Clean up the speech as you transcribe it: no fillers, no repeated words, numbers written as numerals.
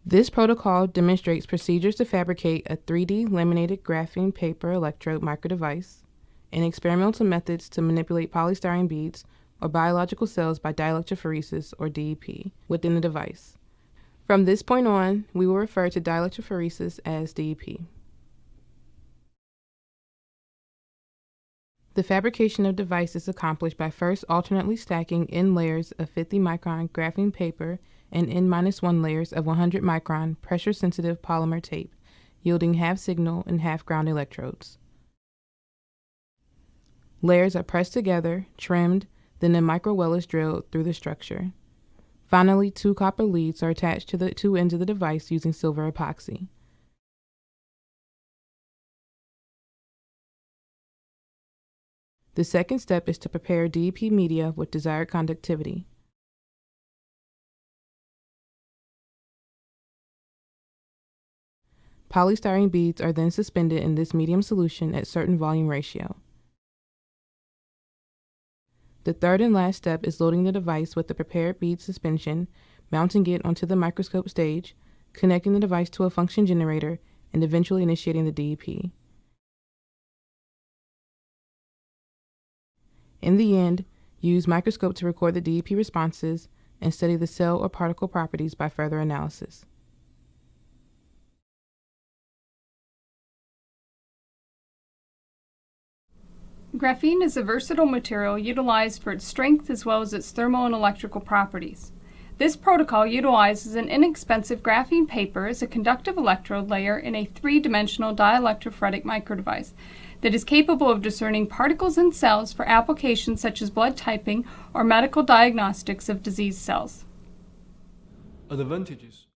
This protocol demonstrates procedures to fabricate a 3D laminated graphene paper electrode microdevice and experimental methods to manipulate polystyrene beads or biological cells by dielectrophoresis or DEP within the device. From this point on, we will refer to dielectrophoresis as DEP. The fabrication of device is accomplished by first alternately stacking in layers of 50 micron graphene paper and N-1 layers of 100 micron pressure-sensitive polymer tape, yielding half signal and half ground electrodes. Layers are pressed together, trimmed, then a micro-well is drilled through the structure. Finally, 2 copper leads are attached to the 2 ends of the device using silver epoxy. The second step is to prepare DEP media with desired conductivity. Polystyrene beads are then suspended in this medium solution at certain volume ratio. The third and last step is loading the device with the prepared bead suspension, mounting it onto the microscope stage, connecting the device to a function generator, and eventually initiating the DEP. In the end, use microscope to record the DEP responses and study the cell or particle properties by further analysis. Graphene is a versatile material utilized for its strength as well as its thermal and electrical properties. This protocol utilizes an inexpensive graphene paper as a conductive electrode layer in a 3-dimensional dielectrophoretic microdevice that is capable of discerning particles in cells for applications such as blood typing or medical diagnostics of diseased cells. Advantages.